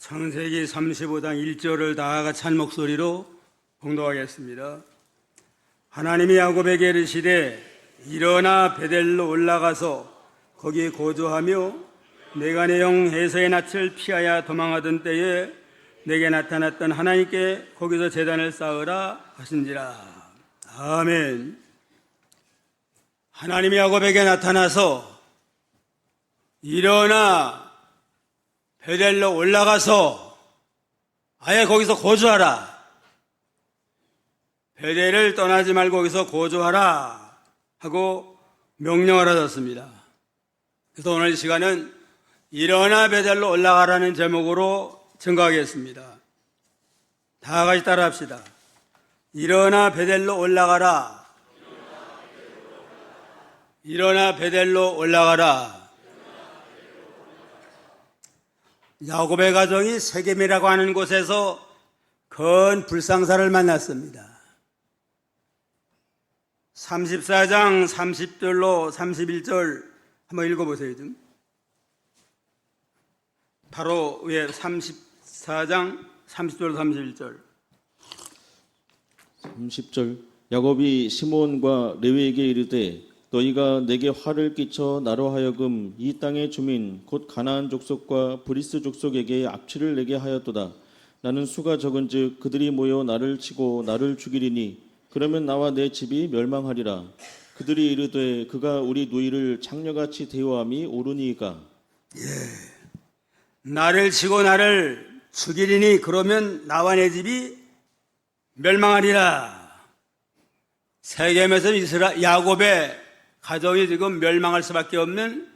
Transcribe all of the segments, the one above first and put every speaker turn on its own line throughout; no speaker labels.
창세기 35장 1절을 다 같이 한 목소리로 봉독하겠습니다. 하나님이 야곱에게 이르시되 일어나 베델로 올라가서 거기 거주하며 내가 내 영 에서의 낯을 피하여 도망하던 때에 내게 나타났던 하나님께 거기서 제단을 쌓으라 하신지라. 아멘. 하나님이 야곱에게 나타나서 일어나 베델로 올라가서 아예 거기서 거주하라. 베델을 떠나지 말고 거기서 거주하라 하고 명령을 하셨습니다. 그래서 오늘 이 시간은 일어나 베델로 올라가라는 제목으로 증거하겠습니다. 다 같이 따라합시다. 일어나 베델로 올라가라. 일어나 베델로 올라가라. 야곱의 가정이 세겜이라고 하는 곳에서 큰 불상사를 만났습니다. 34장 30절로 31절 한번 읽어보세요. 좀. 바로 위에 34장 30절로 31절.
30절 야곱이 시므온과 레위에게 이르되 너희가 내게 화를 끼쳐 나로 하여금 이 땅의 주민 곧 가나안 족속과 브리스 족속에게 악취를 내게 하였도다. 나는 수가 적은즉 그들이 모여 나를 치고 나를 죽이리니 그러면 나와 내 집이 멸망하리라. 그들이 이르되 그가 우리 누이를 창녀같이 대우함이 옳으니이까.
나를 치고 나를 죽이리니 그러면 나와 내 집이 멸망하리라. 세겜에서 야곱의 가정이 지금 멸망할 수밖에 없는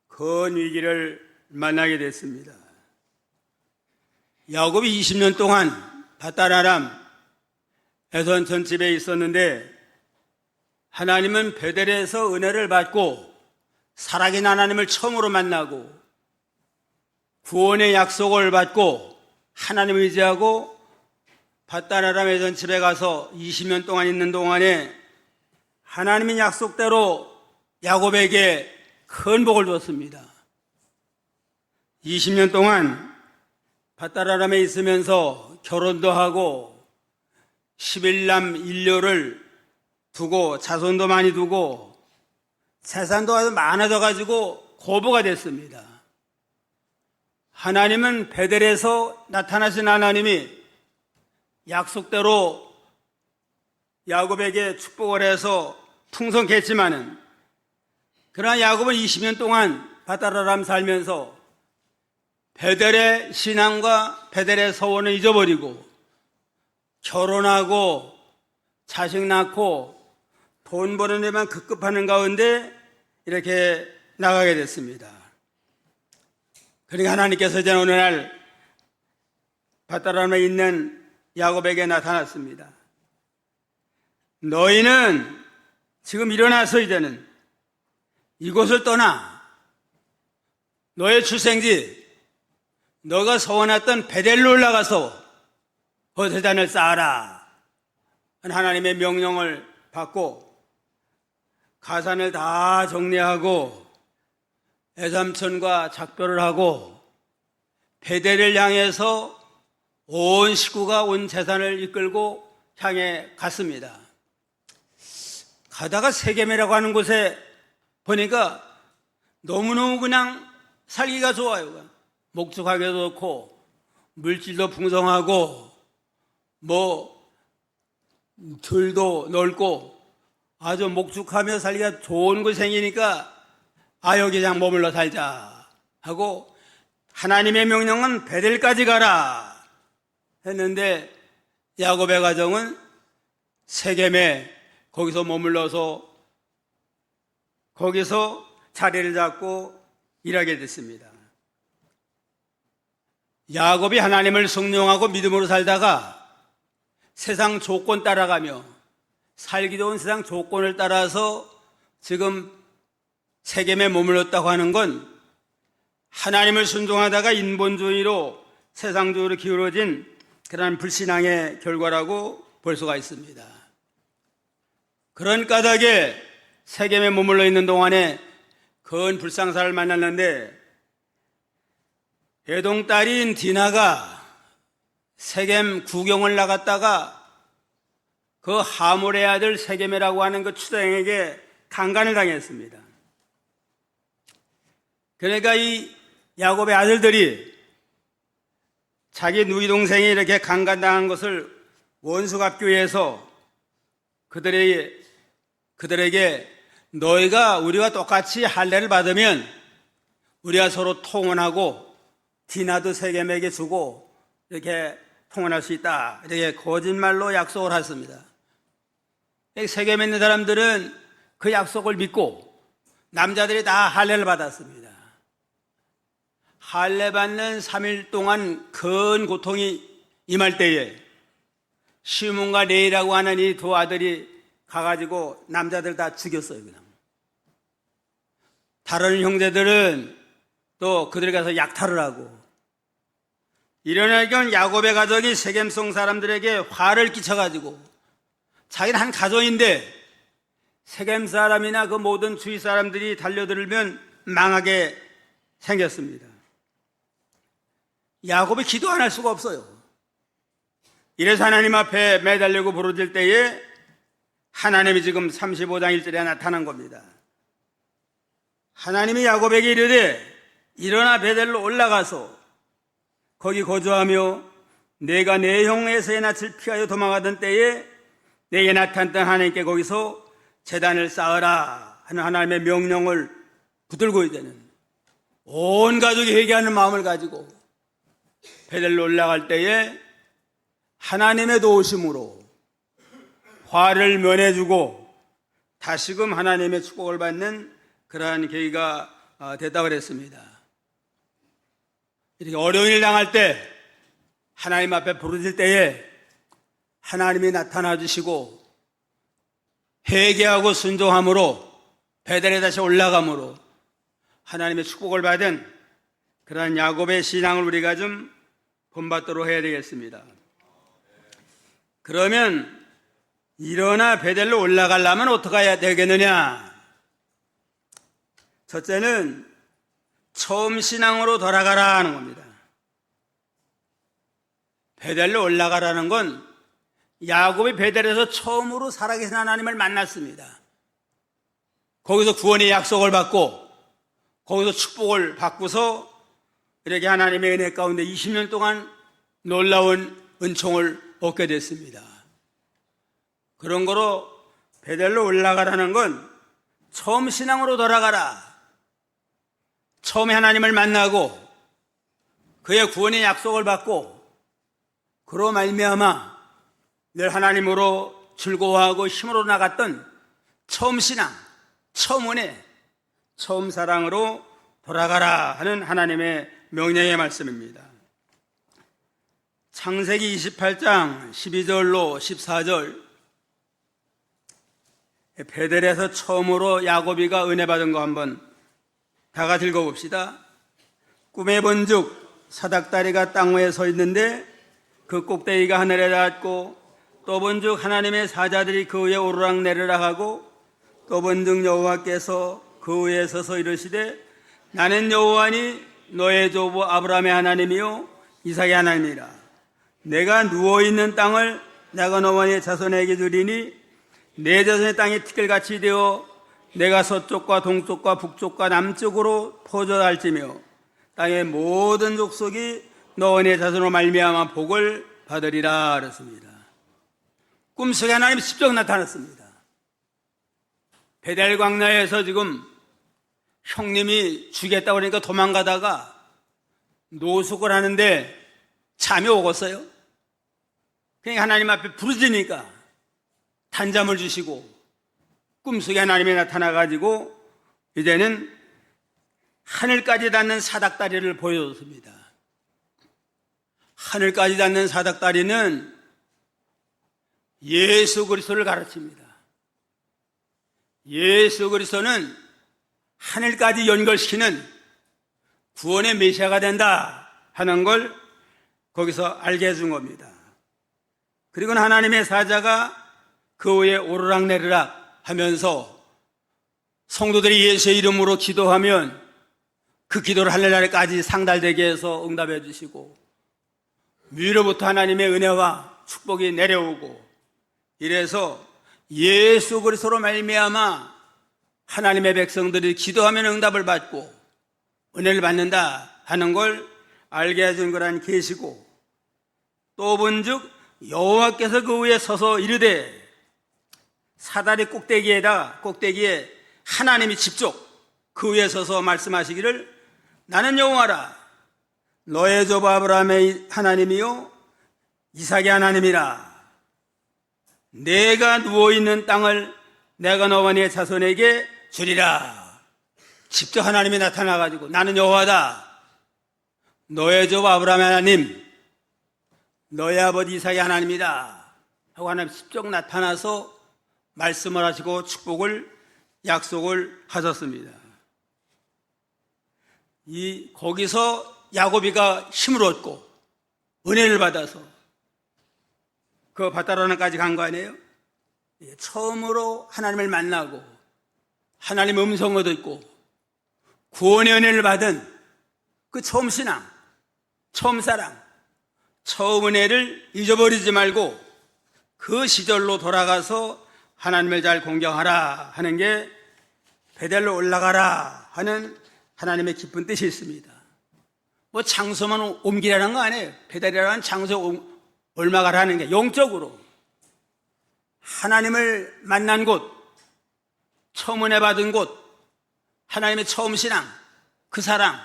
큰 위기를 만나게 됐습니다. 야곱이 20년 동안 밧다라람 에선 전집에 있었는데 하나님은 베델에서 은혜를 받고 살아계신 하나님을 처음으로 만나고 구원의 약속을 받고 하나님을 의지하고 밧다라람 에선 집에 가서 20년 동안 있는 동안에 하나님의 약속대로 야곱에게 큰 복을 줬습니다. 20년 동안 밧다라람에 있으면서 결혼도 하고 11남 1녀를 두고 자손도 많이 두고 재산도 아주 많아져 가지고 고부가 됐습니다. 하나님은 베델에서 나타나신 하나님이 약속대로 야곱에게 축복을 해서 풍성케 했지만은 그러나 야곱은 20년 동안 밧다라람 살면서 베델의 신앙과 베델의 서원을 잊어버리고 결혼하고 자식 낳고 돈 버는 데만 급급하는 가운데 이렇게 나가게 됐습니다. 그러니까 하나님께서 이제 어느 날 밧다라람에 있는 야곱에게 나타났습니다. 너희는 지금 일어나서 이제는 이곳을 떠나 너의 출생지 너가 서원했던 베델로 올라가서 제단을 쌓아라 하나님의 명령을 받고 가산을 다 정리하고 애삼촌과 작별을 하고 베델을 향해서 온 식구가 온 재산을 이끌고 향해 갔습니다. 가다가 세겜이라고 하는 곳에 보니까 너무너무 그냥 살기가 좋아요. 목축하기도 좋고 물질도 풍성하고 들도 넓고 아주 목축하며 살기가 좋은 곳이 생기니까 여기 그냥 머물러 살자 하고 하나님의 명령은 베델까지 가라 했는데 야곱의 가정은 세겜에 거기서 머물러서 거기서 자리를 잡고 일하게 됐습니다. 야곱이 하나님을 순종하고 믿음으로 살다가 세상 조건 따라가며 살기 좋은 세상 조건을 따라서 지금 세겜에 머물렀다고 하는 건 하나님을 순종하다가 인본주의로 세상적으로 기울어진 그런 불신앙의 결과라고 볼 수가 있습니다. 그런 까닭에 세겜에 머물러 있는 동안에 큰 불상사를 만났는데 외동딸인 디나가 세겜 구경을 나갔다가 그 하몰의 아들 세겜이라고 하는 그 추장에게 강간을 당했습니다. 그러니까 이 야곱의 아들들이 자기 누이 동생이 이렇게 강간당한 것을 원수 갚기 위해서 그들에게 너희가 우리와 똑같이 할례를 받으면 우리가 서로 통혼하고 디나도 세겜에게 주고 이렇게 통혼할 수 있다. 이렇게 거짓말로 약속을 했습니다. 세겜에 있는 사람들은 그 약속을 믿고 남자들이 다 할례를 받았습니다. 할례 받는 3일 동안 큰 고통이 임할 때에 시몬과 레이라고 하는 이 두 아들이 가가지고 남자들 다 죽였어요. 그냥. 다른 형제들은 또 그들이 가서 약탈을 하고 이러니까 야곱의 가족이 세겜성 사람들에게 화를 끼쳐가지고 자기는 한 가족인데 세겜 사람이나 그 모든 주위 사람들이 달려들면 망하게 생겼습니다. 야곱이 기도 안 할 수가 없어요. 이래서 하나님 앞에 매달리고 부르짖을 때에 하나님이 지금 35장 1절에 나타난 겁니다. 하나님이 야곱에게 이르되 일어나 베델로 올라가서 거기 거주하며 내가 내 형 에서의 낯을 피하여 도망하던 때에 내게 나타났던 하나님께 거기서 제단을 쌓으라 하는 하나님의 명령을 붙들고 있는 온 가족이 회개하는 마음을 가지고 베델로 올라갈 때에 하나님의 도우심으로 화를 면해주고 다시금 하나님의 축복을 받는 그러한 계기가 됐다고 그랬습니다. 이렇게 어려운 일 당할 때 하나님 앞에 부르짖을 때에 하나님이 나타나 주시고 회개하고 순종함으로 베델에 다시 올라감으로 하나님의 축복을 받은 그러한 야곱의 신앙을 우리가 좀 본받도록 해야 되겠습니다. 그러면 일어나 베델로 올라가려면 어떻게 해야 되겠느냐? 첫째는 처음 신앙으로 돌아가라 하는 겁니다. 베델로 올라가라는 건 야곱이 베델에서 처음으로 살아계신 하나님을 만났습니다. 거기서 구원의 약속을 받고 거기서 축복을 받고서 이렇게 하나님의 은혜 가운데 20년 동안 놀라운 은총을 얻게 됐습니다. 그런 거로 베델로 올라가라는 건 처음 신앙으로 돌아가라. 처음에 하나님을 만나고 그의 구원의 약속을 받고 그로 말미암아 늘 하나님으로 즐거워하고 힘으로 나갔던 처음 신앙, 처음 은혜, 처음 사랑으로 돌아가라 하는 하나님의 명령의 말씀입니다. 창세기 28장 12절로 14절 베델에서 처음으로 야곱이가 은혜 받은 거 한번 다 같이 읽어봅시다. 꿈에 본즉 사닥다리가 땅 위에 서 있는데 그 꼭대기가 하늘에 닿았고 또 본즉 하나님의 사자들이 그 위에 오르락내리락 하고 또 본즉 여호와께서 그 위에 서서 이르시되 나는 여호와니 너의 조부 아브라함의 하나님이요 이삭의 하나님이라. 내가 누워있는 땅을 내가 너와 자손에게 주리니 내 자손의 땅이 티끌같이 되어 내가 서쪽과 동쪽과 북쪽과 남쪽으로 퍼져날지며 땅의 모든 족속이 너와 네 자손으로 말미암아 복을 받으리라 그랬습니다. 꿈속에 하나님이 직접 나타났습니다. 베델 광야에서 지금 형님이 죽였다고 그러니까 도망가다가 노숙을 하는데 잠이 오겠어요? 그러니까 하나님 앞에 부르짖으니까 단잠을 주시고 꿈속에 하나님이 나타나가지고 이제는 하늘까지 닿는 사닥다리를 보여줬습니다. 하늘까지 닿는 사닥다리는 예수 그리스도를 가르칩니다. 예수 그리스도는 하늘까지 연결시키는 구원의 메시아가 된다 하는 걸 거기서 알게 해준 겁니다. 그리고 하나님의 사자가 그 위에 오르락내리락 하면서 성도들이 예수의 이름으로 기도하면 그 기도를 하늘나라까지 상달되게 해서 응답해 주시고 위로부터 하나님의 은혜와 축복이 내려오고 이래서 예수 그리스도로 말미암아 하나님의 백성들이 기도하면 응답을 받고 은혜를 받는다 하는 걸 알게 해준 거란 계시고 또 본즉 여호와께서 그 위에 서서 이르되 사다리 꼭대기에 하나님이 직접 그 위에 서서 말씀하시기를 나는 여호와라 너의 조 아브라함의 하나님이요 이삭의 하나님이라 내가 누워있는 땅을 내가 너와 네 자손에게 주리라. 직접 하나님이 나타나가지고 나는 여호와다 너의 조 아브라함의 하나님 너의 아버지 이삭의 하나님이다 하고 하나님 직접 나타나서 말씀을 하시고 축복을 약속을 하셨습니다. 거기서 야곱이가 힘을 얻고 은혜를 받아서 그 바다라나까지 간 거 아니에요? 처음으로 하나님을 만나고 하나님 음성을 듣고 구원의 은혜를 받은 그 처음 신앙, 처음 사랑, 처음 은혜를 잊어버리지 말고 그 시절로 돌아가서 하나님을 잘 공경하라 하는 게 베델로 올라가라 하는 하나님의 깊은 뜻이 있습니다. 뭐 장소만 옮기라는 거 아니에요. 베델이라는 장소에 올라가라는 게 영적으로 하나님을 만난 곳, 처음 은혜 받은 곳, 하나님의 처음 신앙, 그 사랑,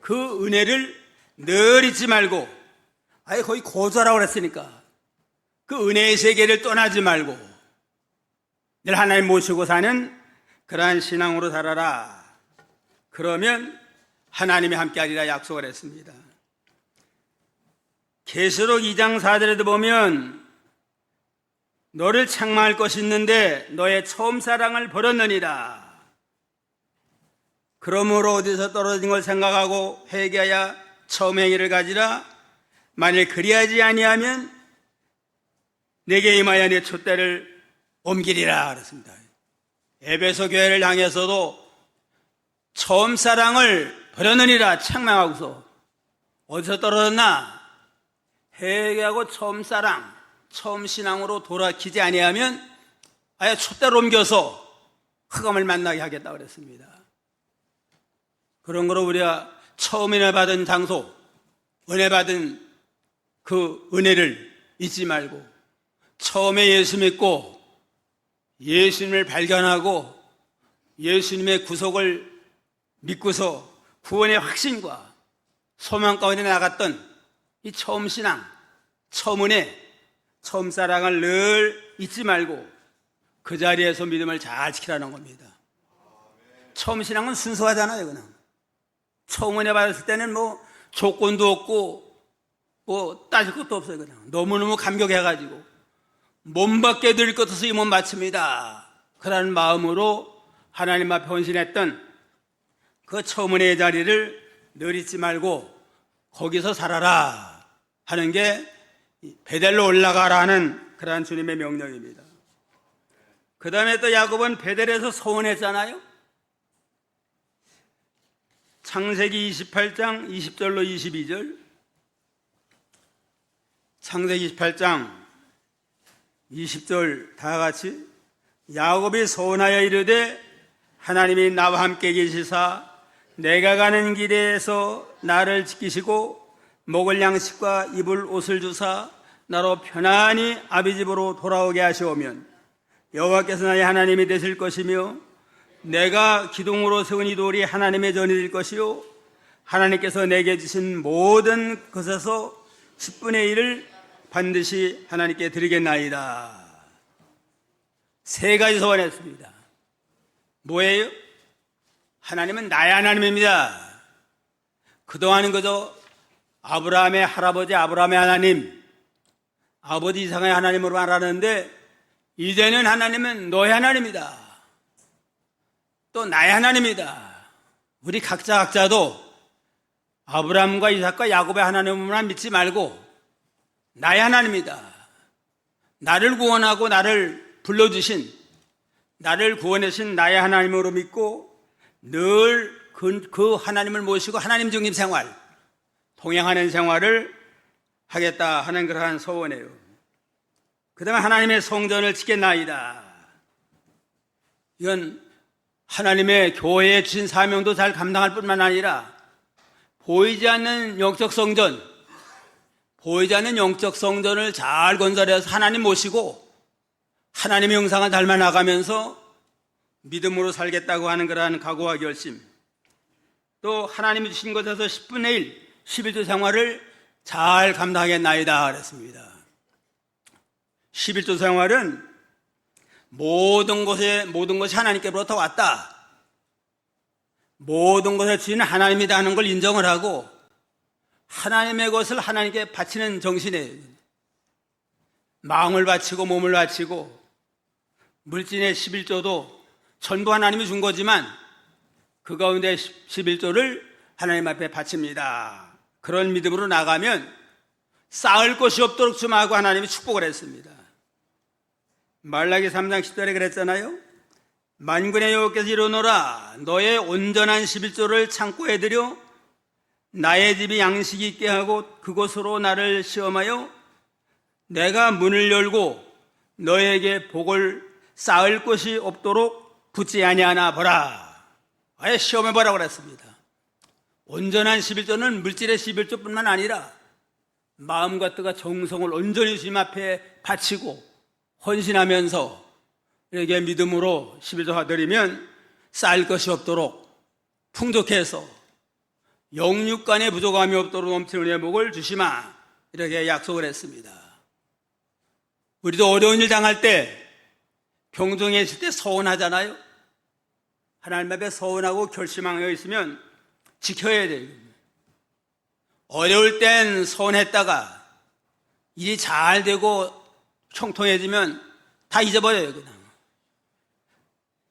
그 은혜를 늘 잊지 말고 아예 거의 고조하라고 그랬으니까 그 은혜의 세계를 떠나지 말고 늘 하나님 모시고 사는 그러한 신앙으로 살아라. 그러면 하나님이 함께하리라 약속을 했습니다. 계시록 2장 4절에도 보면 너를 책망할 것이 있는데 너의 처음 사랑을 버렸느니라. 그러므로 어디서 떨어진 걸 생각하고 회개하여 처음 행위를 가지라. 만일 그리하지 아니하면 내게 임하여 내 촛대를 옮기리라 그랬습니다. 에베소 교회를 향해서도 처음 사랑을 버렸느니라 책망하고서 어디서 떨어졌나? 회개하고 처음 사랑, 처음 신앙으로 돌아키지 아니하면 아예 촛대를 옮겨서 흑암을 만나게 하겠다 그랬습니다. 그런 거로 우리가 처음 은혜 받은 장소, 은혜 받은 그 은혜를 잊지 말고 처음에 예수 믿고 예수님을 발견하고 예수님의 구속을 믿고서 구원의 확신과 소망 가운데 나갔던 이 처음 신앙, 처음 은혜, 처음 사랑을 늘 잊지 말고 그 자리에서 믿음을 잘 지키라는 겁니다. 처음 신앙은 순수하잖아요, 그냥. 처음 은혜 받았을 때는 뭐 조건도 없고 뭐 따질 것도 없어요, 그냥. 너무너무 감격해가지고 몸 밖에 드릴 것 없어서 이 몸 바칩니다. 그런 마음으로 하나님 앞에 헌신했던 그 처음 은혜의 자리를 늘 잊지 말고 거기서 살아라 하는 게 베델로 올라가라는 그러한 주님의 명령입니다. 그 다음에 또 야곱은 베델에서 소원했잖아요. 창세기 28장 20절로 22절. 창세기 28장 20절 다 같이. 야곱이 소원하여 이르되 하나님이 나와 함께 계시사 내가 가는 길에서 나를 지키시고 먹을 양식과 입을 옷을 주사 나로 편안히 아비 집으로 돌아오게 하시오면 여호와께서 나의 하나님이 되실 것이며 내가 기둥으로 세운 이 돌이 하나님의 전이 될 것이요 하나님께서 내게 주신 모든 것에서 10분의 1을 반드시 하나님께 드리겠나이다. 세 가지 소원했습니다. 뭐예요? 하나님은 나의 하나님입니다. 그동안은 그저 아브라함의 할아버지 아브라함의 하나님, 아버지 이삭의 하나님으로 말하는데 이제는 하나님은 너의 하나님이다. 또 나의 하나님이다. 우리 각자도 아브라함과 이삭과 야곱의 하나님만 믿지 말고 나의 하나님이다. 나를 구원하고 나를 불러주신, 나를 구원하신 나의 하나님으로 믿고 늘 그 하나님을 모시고 하나님 중립 생활, 동행하는 생활을 하겠다 하는 그러한 소원이에요. 그 다음에 하나님의 성전을 지켰나이다. 이건 하나님의 교회에 주신 사명도 잘 감당할 뿐만 아니라 보이지 않는 영적 성전, 보이지 않는 영적 성전을 잘 건설해서 하나님 모시고 하나님의 형상을 닮아 나가면서 믿음으로 살겠다고 하는 그러한 각오와 결심, 또 하나님이 주신 것에서 10분의 1, 11조 생활을 잘 감당하겠나이다 그랬습니다. 11조 생활은 모든 것이 하나님께로부터 왔다, 모든 것의 주인은 하나님이다 하는 걸 인정을 하고 하나님의 것을 하나님께 바치는 정신이에요. 마음을 바치고 몸을 바치고, 물질의 11조도 전부 하나님이 준 거지만 그 가운데 11조를 하나님 앞에 바칩니다. 그런 믿음으로 나가면 쌓을 것이 없도록 좀 하고 하나님이 축복을 했습니다. 말라기 3장 10절에 그랬잖아요. 만군의 여호와께서 이르노라, 너의 온전한 11조를 창고에 들여 나의 집이 양식이 있게 하고 그곳으로 나를 시험하여 내가 문을 열고 너에게 복을 쌓을 것이 없도록 붙지 아니하나 보라. 아예 시험해보라고 그랬습니다. 온전한 11조는 물질의 11조뿐만 아니라 마음과 뜻과 정성을 온전히 주님 앞에 바치고 헌신하면서 이렇게 믿음으로 11조 드리면 쌓을 것이 없도록 풍족해서 영육간에 부족함이 없도록 넘치는 은혜의 복을 주시마, 이렇게 약속을 했습니다. 우리도 어려운 일 당할 때, 병중에 있을 때 서운하잖아요. 하나님 앞에 서운하고 결심하여 있으면 지켜야 돼요. 어려울 땐 서운했다가 일이 잘 되고 형통해지면 다 잊어버려요. 그냥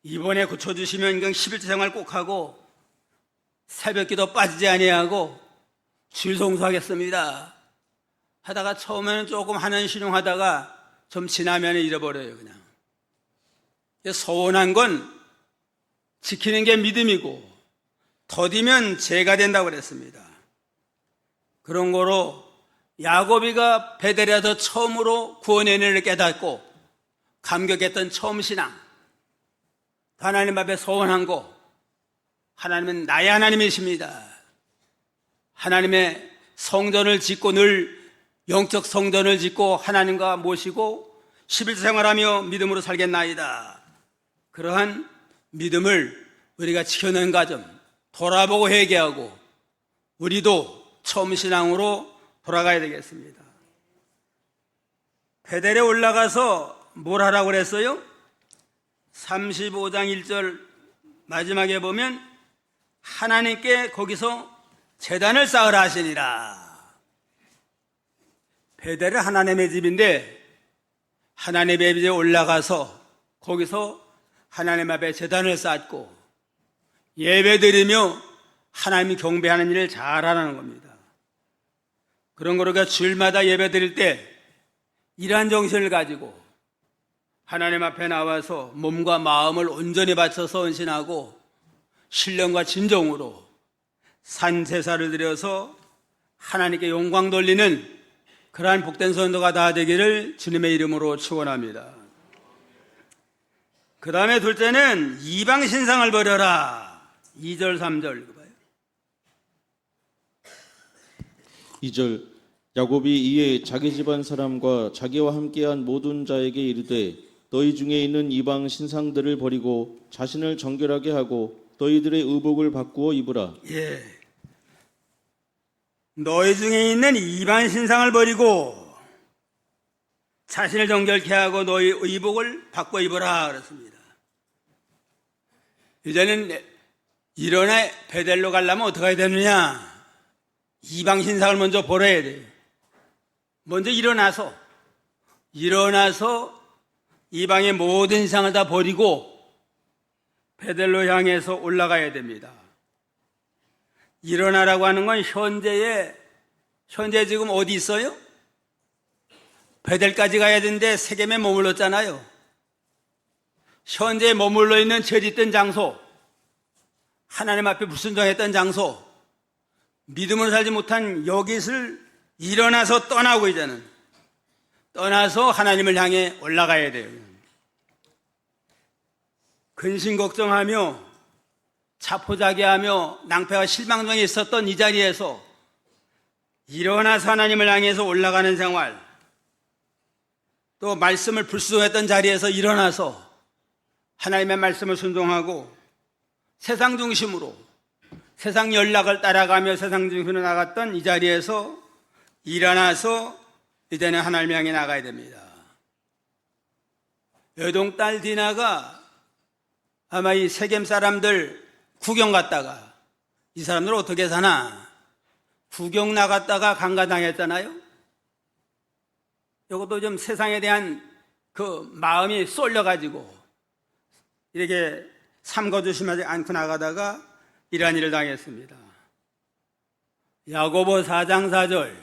이번에 고쳐주시면 그냥 11조 생활 꼭 하고 새벽기도 빠지지 아니하고 주일 송수하겠습니다 하다가 처음에는 조금 하는 신용하다가 좀 지나면 잃어버려요. 그냥 서운한 건 지키는 게 믿음이고 더디면 죄가 된다고 그랬습니다. 그런 거로 야고비가 베델에서 처음으로 구원의 은혜를 깨닫고 감격했던 처음 신앙, 하나님 앞에 서원한 거, 하나님은 나의 하나님이십니다. 하나님의 성전을 짓고 늘 영적 성전을 짓고 하나님과 모시고 11조 생활하며 믿음으로 살겠나이다. 그러한 믿음을 우리가 지켜내는 과정, 돌아보고 회개하고 우리도 처음 신앙으로 돌아가야 되겠습니다. 베델에 올라가서 뭘 하라고 그랬어요? 35장 1절 마지막에 보면 하나님께 거기서 제단을 쌓으라 하시니라. 베델은 하나님의 집인데 하나님의 집에 올라가서 거기서 하나님 앞에 제단을 쌓고 예배드리며 하나님 경배하는 일을 잘하라는 겁니다. 그런 거로 주일마다 예배드릴 때 이러한 정신을 가지고 하나님 앞에 나와서 몸과 마음을 온전히 바쳐서 헌신하고 신령과 진정으로 산제사를 드려서 하나님께 영광 돌리는 그러한 복된 선도가 다 되기를 주님의 이름으로 축원합니다. 그 다음에 둘째는 이방 신상을 버려라. 2절 3절 읽어봐요.
2절 야곱이 이에 자기 집안 사람과 자기와 함께한 모든 자에게 이르되 너희 중에 있는 이방 신상들을 버리고 자신을 정결하게 하고 너희들의 의복을 바꾸어 입으라.
예. 너희 중에 있는 이방 신상을 버리고 자신을 정결케 하고 너희 의복을 바꿔 입으라 그랬습니다. 이제는 일어나 베델로 가려면 어떻게 해야 되느냐? 이방 신상을 먼저 버려야 돼요. 먼저 일어나서 이방의 모든 신상을 다 버리고 베델로 향해서 올라가야 됩니다. 일어나라고 하는 건 현재 지금 어디 있어요? 베델까지 가야 되는데 세겜에 머물렀잖아요. 현재 머물러 있는 처지 있던 장소, 하나님 앞에 불순종했던 장소, 믿음으로 살지 못한 여깃을 일어나서 떠나고 이제는 떠나서 하나님을 향해 올라가야 돼요. 근심 걱정하며 자포자기하며 낭패와 실망정에 있었던 이 자리에서 일어나서 하나님을 향해서 올라가는 생활, 또 말씀을 불순종했던 자리에서 일어나서 하나님의 말씀을 순종하고 세상 중심으로 세상 연락을 따라가며 세상 중심으로 나갔던 이 자리에서 일어나서 이제는 하나님을 향해 나가야 됩니다. 여동딸 디나가 아마 이 세겜 사람들 구경 갔다가 이 사람들 어떻게 사나 구경 나갔다가 강간당했잖아요. 이것도 좀 세상에 대한 그 마음이 쏠려가지고 이렇게 삼가조심하지 않고 나가다가 이러한 일을 당했습니다. 야고보 4장 4절,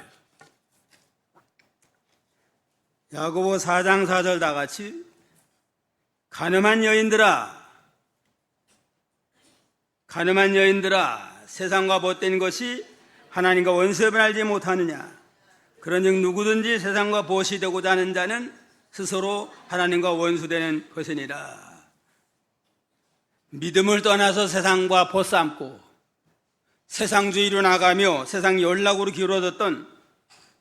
야고보 4장 4절 다 같이 가늠한 여인들아 세상과 못된 것이 하나님과 원수협을 알지 못하느냐. 그런즉 누구든지 세상과 보시 되고자 하는 자는 스스로 하나님과 원수되는 것이니라. 믿음을 떠나서 세상과 벗삼고 세상주의로 나가며 세상 연락으로 기울어졌던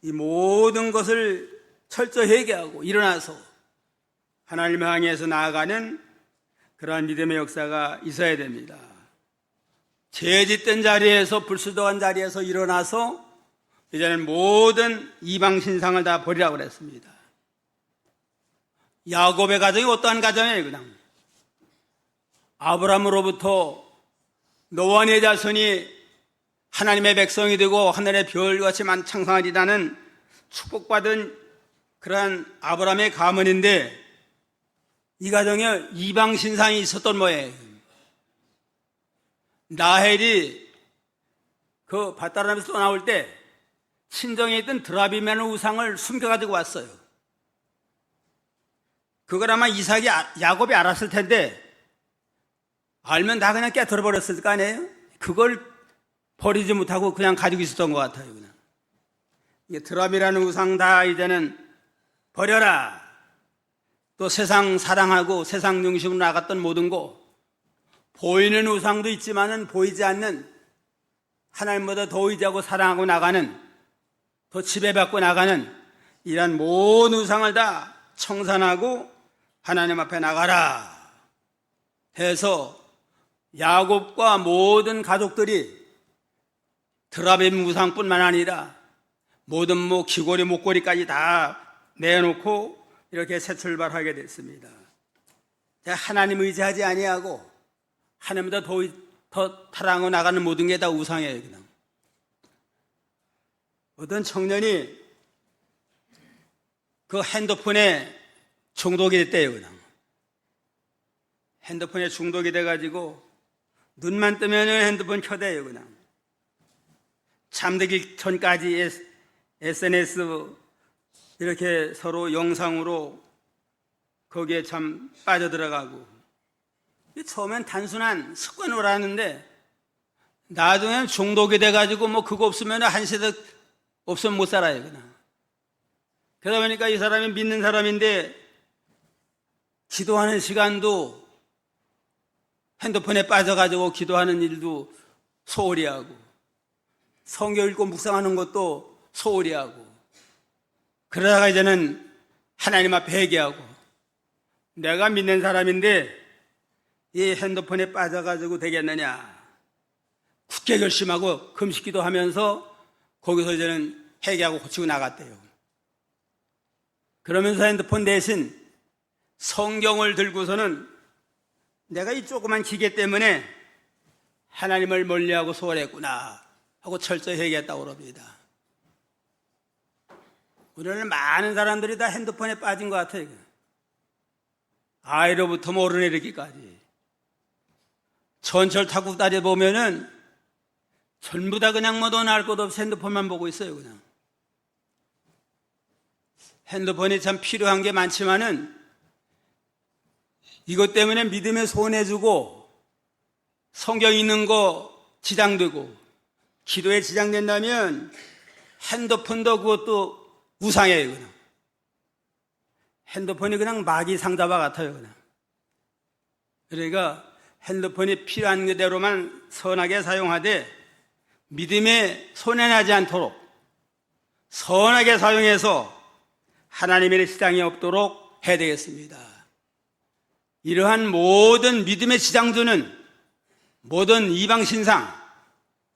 이 모든 것을 철저히 회개하고 일어나서 하나님을 향해서 나아가는 그러한 믿음의 역사가 있어야 됩니다. 죄 짓던 자리에서 불순종한 자리에서 일어나서 이제는 모든 이방 신상을 다 버리라고 그랬습니다. 야곱의 가정이 어떠한 가정이에요? 그냥 아브라함으로부터 노아 네 자손이 하나님의 백성이 되고 하늘의 별같이 창성하리라는 축복받은 그러한 아브라함의 가문인데 이 가정에 이방 신상이 있었던 모양이에요. 라헬이 그 밧다람에서 떠나올 때 친정에 있던 드라빔이라는 우상을 숨겨가지고 왔어요. 그걸 아마 이삭이 야곱이 알았을 텐데 알면 다 그냥 깨트려버렸을 거 아니에요? 그걸 버리지 못하고 그냥 가지고 있었던 것 같아요. 그냥. 이게 드라빔이라는 우상 다 이제는 버려라. 또 세상 사랑하고 세상 중심으로 나갔던 모든 거 보이는 우상도 있지만은 보이지 않는 하나님보다 더 의지하고 사랑하고 나가는 더 지배받고 나가는 이런 모든 우상을 다 청산하고 하나님 앞에 나가라 해서 야곱과 모든 가족들이 드라빔 우상뿐만 아니라 모든 귀걸이 목걸이까지 다 내놓고 이렇게 새 출발하게 됐습니다. 하나님 의지하지 아니하고 하나님보다 더 타랑하고 나가는 모든 게 다 우상이에요. 그냥. 어떤 청년이 그 핸드폰에 중독이 됐대요. 그냥. 핸드폰에 중독이 돼가지고 눈만 뜨면 핸드폰 켜대요. 그냥. 잠들기 전까지 SNS 이렇게 서로 영상으로 거기에 참 빠져들어가고 처음엔 단순한 습관으로 하는데 나중엔 중독이 돼가지고 그거 없으면 한 세대 없으면 못 살아요. 그냥. 그러다 보니까 이 사람이 믿는 사람인데 기도하는 시간도 핸드폰에 빠져가지고 기도하는 일도 소홀히 하고 성경 읽고 묵상하는 것도 소홀히 하고 그러다가 이제는 하나님 앞에 회개하고 내가 믿는 사람인데 이 핸드폰에 빠져가지고 되겠느냐 굳게 결심하고 금식기도 하면서 거기서 이제는 회개하고 고치고 나갔대요. 그러면서 핸드폰 대신 성경을 들고서는 내가 이 조그만 기계 때문에 하나님을 멀리하고 소홀했구나 하고 철저히 회개했다고 그럽니다. 오늘은 많은 사람들이 다 핸드폰에 빠진 것 같아요. 아이로부터 어른이르기까지 전철 타고 다녀보면은 전부 다 그냥 돈 알 것 없이 핸드폰만 보고 있어요. 그냥. 핸드폰이 참 필요한 게 많지만은 이것 때문에 믿음에 손해주고 성경 읽는 거 지장되고 기도에 지장된다면 핸드폰도 그것도 우상이에요. 그냥. 핸드폰이 그냥 마귀 상자와 같아요. 그냥. 그러니까 핸드폰이 필요한 그대로만 선하게 사용하되 믿음에 손해나지 않도록 선하게 사용해서 하나님의 지장이 없도록 해야 되겠습니다. 이러한 모든 믿음의 지장 주는 모든 이방신상,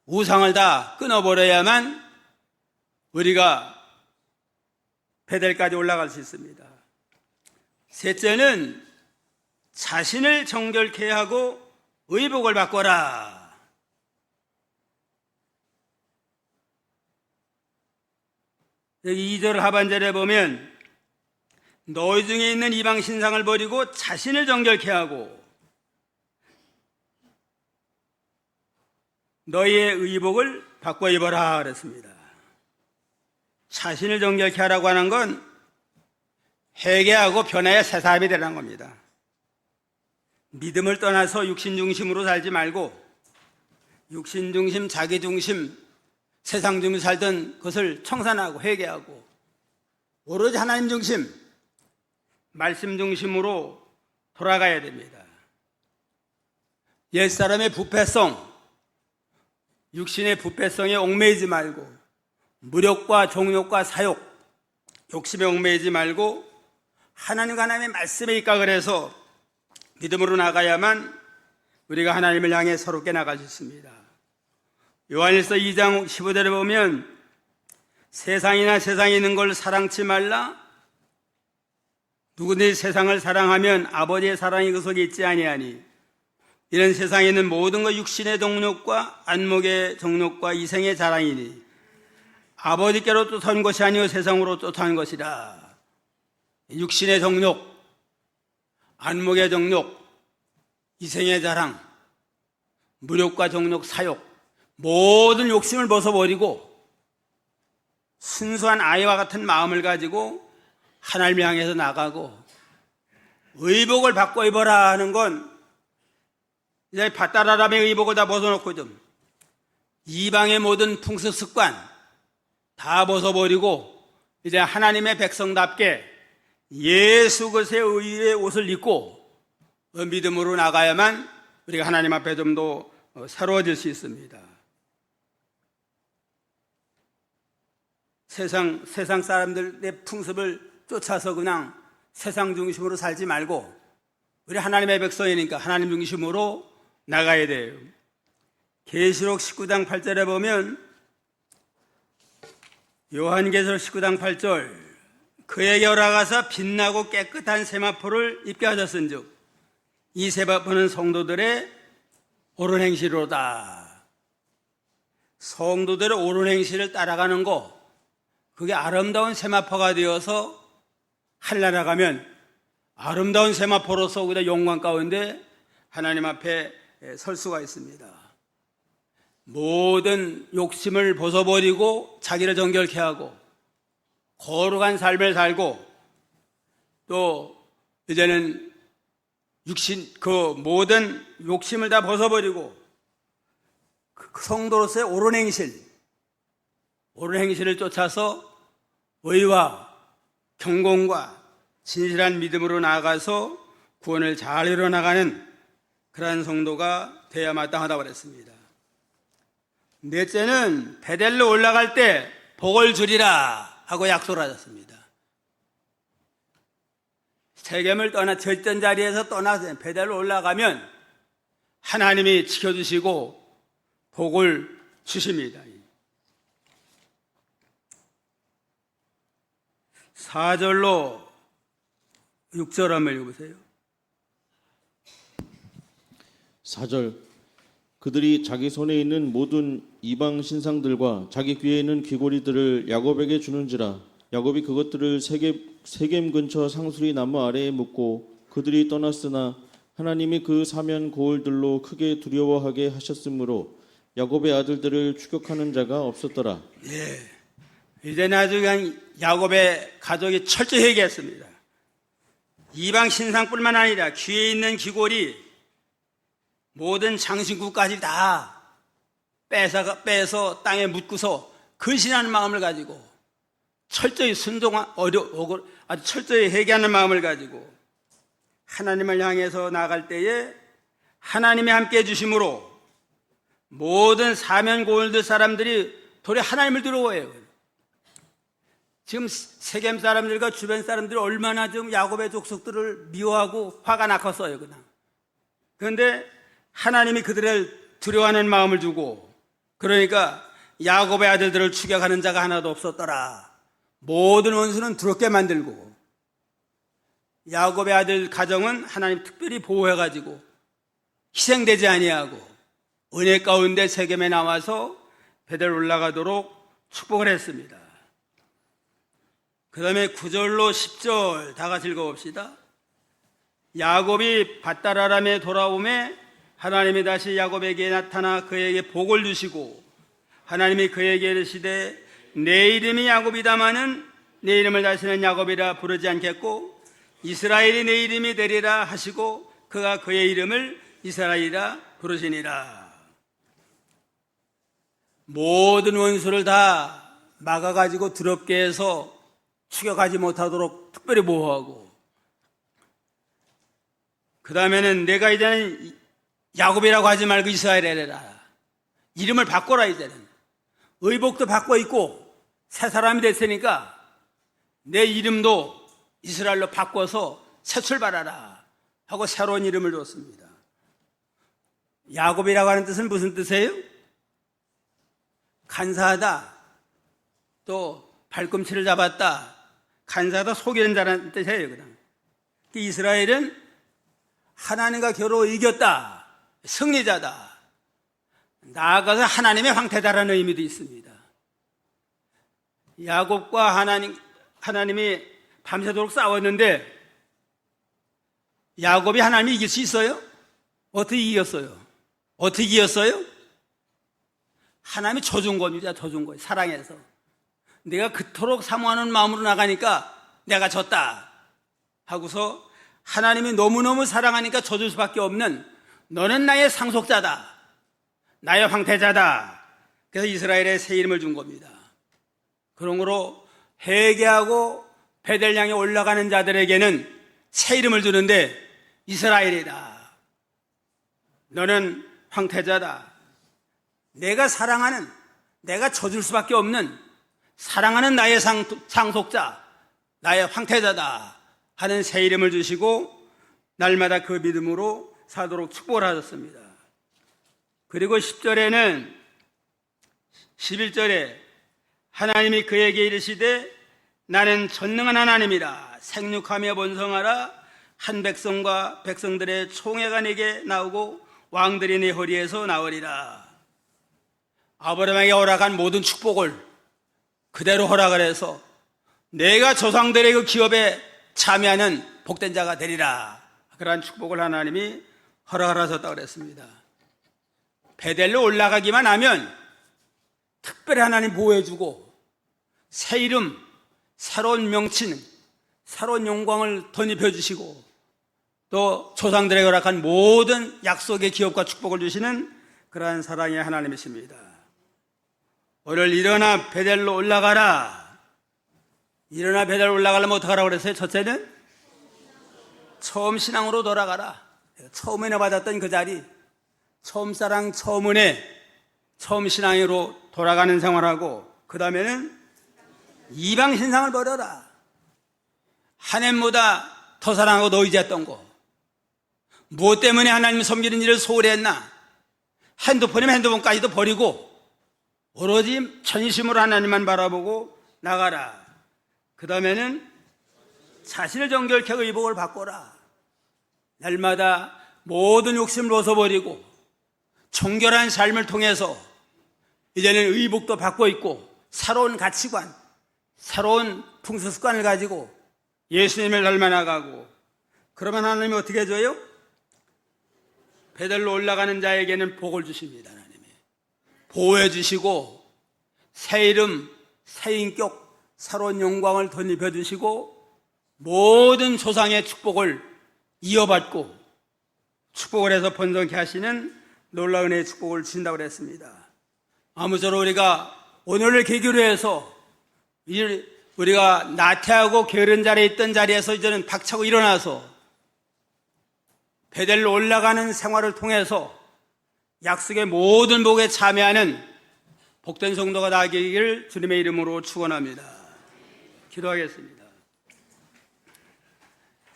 우상을 다 끊어버려야만 우리가 베델까지 올라갈 수 있습니다. 셋째는 자신을 정결케 하고 의복을 바꿔라. 여기 2절 하반절에 보면 너희 중에 있는 이방 신상을 버리고 자신을 정결케 하고 너희의 의복을 바꿔 입어라 그랬습니다. 자신을 정결케 하라고 하는 건 회개하고 변화의 새 사람이 되라는 겁니다. 믿음을 떠나서 육신 중심으로 살지 말고 육신 중심, 자기 중심, 세상 중심 살던 것을 청산하고 회개하고 오로지 하나님 중심, 말씀 중심으로 돌아가야 됩니다. 옛사람의 부패성, 육신의 부패성에 얽매이지 말고 무력과 종욕과 사욕, 욕심에 얽매이지 말고 하나님과 하나님의 말씀에 입각을 해서 믿음으로 나가야만 우리가 하나님을 향해 새롭게 나갈 수 있습니다. 요한일서 2장 15절에 보면 세상이나 세상에 있는 걸 사랑치 말라. 누구든지 세상을 사랑하면 아버지의 사랑이 그 속에 있지 아니하니 이런 세상에 있는 모든 것 육신의 동력과 안목의 정욕과 이생의 자랑이니 아버지께로 쫓아온 것이 아니요 세상으로 쫓아온 것이라. 육신의 정욕, 안목의 정욕, 이생의 자랑, 무력과 정욕, 사욕 모든 욕심을 벗어버리고 순수한 아이와 같은 마음을 가지고 하나님을 향해서 나가고 의복을 바꿔 입어라 하는 건 이제 밧다라람의 의복을 다 벗어놓고 좀 이방의 모든 풍습 습관 다 벗어버리고 이제 하나님의 백성답게 예수 그리스도의 의의 옷을 입고 믿음으로 나가야만 우리가 하나님 앞에 좀 더 새로워질 수 있습니다. 세상 사람들의 풍습을 쫓아서 그냥 세상 중심으로 살지 말고 우리 하나님의 백성이니까 하나님 중심으로 나가야 돼요. 계시록 19장 8절에 보면 요한계시록 19장 8절 그에게 올라가서 빛나고 깨끗한 세마포를 입게 하셨은즉 이 세마포는 성도들의 옳은 행실로다. 성도들의 옳은 행실을 따라가는 거 그게 아름다운 세마포가 되어서 하늘나라 가면 아름다운 세마포로서 우리가 영광 가운데 하나님 앞에 설 수가 있습니다. 모든 욕심을 벗어버리고 자기를 정결케 하고 거룩한 삶을 살고 또 이제는 육신 그 모든 욕심을 다 벗어버리고 그 성도로서의 옳은 행실을 쫓아서 의와 경공과 진실한 믿음으로 나아가서 구원을 잘 이뤄나가는 그러한 성도가 되어야 마땅하다고 그랬습니다. 넷째는 베델로 올라갈 때 복을 주리라 하고 약속을 하셨습니다. 세겜을 떠나 절전 자리에서 떠나서 베델로 올라가면 하나님이 지켜주시고 복을 주십니다. 4절로 6절 한번 읽어보세요.
4절 그들이 자기 손에 있는 모든 이방 신상들과 자기 귀에 있는 귀고리들을 야곱에게 주는지라 야곱이 그것들을 세겜 근처 상수리 나무 아래에 묻고 그들이 떠났으나 하나님이 그 사면 고을들로 크게 두려워하게 하셨으므로 야곱의 아들들을 추격하는 자가 없었더라.
이제 나중에 야곱의 가족이 철저히 회개했습니다. 이방 신상뿐만 아니라 귀에 있는 귀골이 모든 장신구까지 다 빼서 땅에 묻고서 근신하는 마음을 가지고 철저히 순종한 아주 철저히 회개하는 마음을 가지고 하나님을 향해서 나갈 때에 하나님이 함께 해주심으로 모든 사면골드 사람들이 도리 하나님을 두려워해요. 지금 세겜 사람들과 주변 사람들이 얼마나 좀 야곱의 족속들을 미워하고 화가 났겠어요. 그런데 하나님이 그들을 두려워하는 마음을 주고, 그러니까 야곱의 아들들을 추격하는 자가 하나도 없었더라. 모든 원수는 두렵게 만들고, 야곱의 아들 가정은 하나님 특별히 보호해가지고 희생되지 아니하고 은혜 가운데 세겜에 나와서 베델 올라가도록 축복을 했습니다. 그 다음에 9절로 10절 다 같이 읽어봅시다. 야곱이 밧다라람에 돌아오매 하나님이 다시 야곱에게 나타나 그에게 복을 주시고 하나님이 그에게 이르시되 내 이름이 야곱이다마는 내 이름을 다시는 야곱이라 부르지 않겠고 이스라엘이 내 이름이 되리라 하시고 그가 그의 이름을 이스라엘이라 부르시니라. 모든 원수를 다 막아가지고 더럽게 해서 추격하지 못하도록 특별히 보호하고, 그 다음에는 내가 이제는 야곱이라고 하지 말고 이스라엘이라 이름을 바꿔라. 이제는 의복도 바꿔 입고 새 사람이 됐으니까 내 이름도 이스라엘로 바꿔서 새 출발하라 하고 새로운 이름을 줬습니다. 야곱이라고 하는 뜻은 무슨 뜻이에요? 간사하다, 또 발꿈치를 잡았다, 간사하다, 속이는 자라는 뜻이에요. 그냥 이스라엘은 하나님과 겨루 이겼다, 승리자다, 나아가서 하나님의 황태자라는 의미도 있습니다. 야곱과 하나님이 밤새도록 싸웠는데 야곱이 하나님이 이길 수 있어요? 어떻게 이겼어요? 어떻게 이겼어요? 하나님이 줘준 겁니다. 줘준 거예요. 사랑해서. 내가 그토록 사모하는 마음으로 나가니까 내가 졌다 하고서 하나님이 너무너무 사랑하니까 줘줄 수밖에 없는, 너는 나의 상속자다, 나의 황태자다. 그래서 이스라엘에 새 이름을 준 겁니다. 그러므로 회개하고 베델 향에 올라가는 자들에게는 새 이름을 주는데 이스라엘이다, 너는 황태자다, 내가 사랑하는, 내가 줘줄 수밖에 없는 사랑하는 나의 상속자, 나의 황태자다 하는 새 이름을 주시고 날마다 그 믿음으로 사도록 축복을 하셨습니다. 그리고 10절에는 11절에 하나님이 그에게 이르시되 나는 전능한 하나님이라 생육하며 번성하라 한 백성과 백성들의 총회가 내게 나오고 왕들이 내 허리에서 나오리라. 아브라함에게 허락한 모든 축복을 그대로 허락을 해서 내가 조상들의 그 기업에 참여하는 복된 자가 되리라. 그러한 축복을 하나님이 허락을 하셨다고 그랬습니다. 베델로 올라가기만 하면 특별히 하나님 보호해주고 새 이름, 새로운 명칭, 새로운 영광을 덧입혀 주시고 또 조상들에게 허락한 모든 약속의 기업과 축복을 주시는 그러한 사랑의 하나님이십니다. 오늘 일어나 베델로 올라가라. 일어나 베델로 올라가려면 어떡하라고 그랬어요? 첫째는 처음 신앙으로 돌아가라. 처음 은혜 받았던 그 자리, 처음 사랑, 처음 은혜, 처음 신앙으로 돌아가는 생활하고, 그 다음에는 이방 신상을 버려라. 하나님보다 더 사랑하고 더 의지했던 거, 무엇 때문에 하나님 섬기는 일을 소홀히 했나? 핸드폰이면 핸드폰까지도 버리고 오로지 전심으로 하나님만 바라보고 나가라. 그 다음에는 자신을 정결케 의복을 바꿔라. 날마다 모든 욕심을 벗어버리고 정결한 삶을 통해서 이제는 의복도 바꿔 입고 새로운 가치관, 새로운 풍수 습관을 가지고 예수님을 닮아나가고, 그러면 하나님이 어떻게 해줘요? 베델로 올라가는 자에게는 복을 주십니다. 하나님이 보호해 주시고 새 이름, 새 인격, 새로운 영광을 덧입혀 주시고 모든 조상의 축복을 이어받고 축복을 해서 번성케 하시는 놀라운 은혜의 축복을 주신다고 그랬습니다. 아무쪼록 우리가 오늘을 계기로 해서 우리가 나태하고 게으른 자리에 있던 자리에서 이제는 박차고 일어나서 베델로 올라가는 생활을 통해서 약속의 모든 복에 참여하는 복된 성도가 나기를 주님의 이름으로 축원합니다. 기도하겠습니다.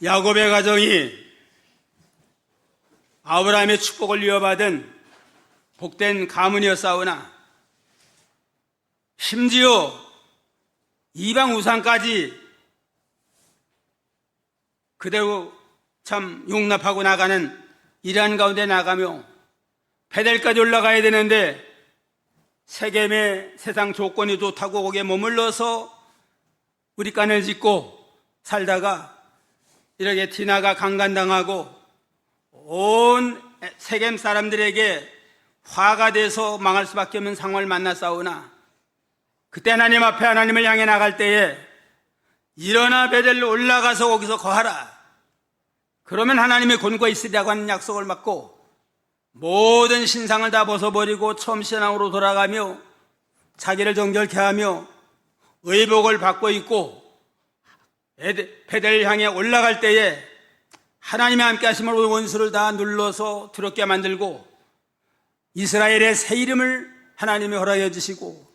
야곱의 가정이 아브라함의 축복을 이어받은 복된 가문이었사오나 심지어 이방 우상까지 그대로 참 용납하고 나가는 이러한 가운데 나가며 베델까지 올라가야 되는데 세겜의 세상 조건이 좋다고 거기에 머물러서 우리간을 짓고 살다가 이렇게 디나가 강간당하고 온 세겜 사람들에게 화가 돼서 망할 수밖에 없는 상황을 만났사오나 그때 하나님 앞에 하나님을 향해 나갈 때에 일어나 베델로 올라가서 거기서 거하라. 그러면 하나님의 권고가 있으리라고 하는 약속을 받고 모든 신상을 다 벗어버리고 처음 신앙으로 돌아가며 자기를 정결케 하며 의복을 받고 있고 베델 향해 올라갈 때에 하나님의 함께 하심으로 원수를 다 눌러서 두렵게 만들고 이스라엘의 새 이름을 하나님이 허락해 주시고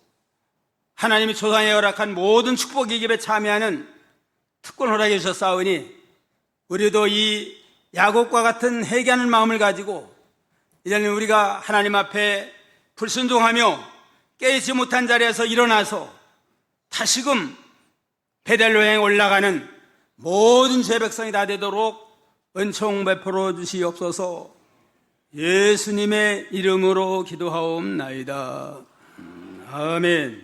하나님이 조상에 허락한 모든 축복의 기업에 참여하는 특권 허락해 주셨사오니 우리도 이 야곱과 같은 회개하는 마음을 가지고 이제는 우리가 하나님 앞에 불순종하며 깨지 못한 자리에서 일어나서 다시금 베델로 향해 올라가는 모든 죄 백성이 다 되도록 은총 베풀어 주시옵소서. 예수님의 이름으로 기도하옵나이다. 아멘.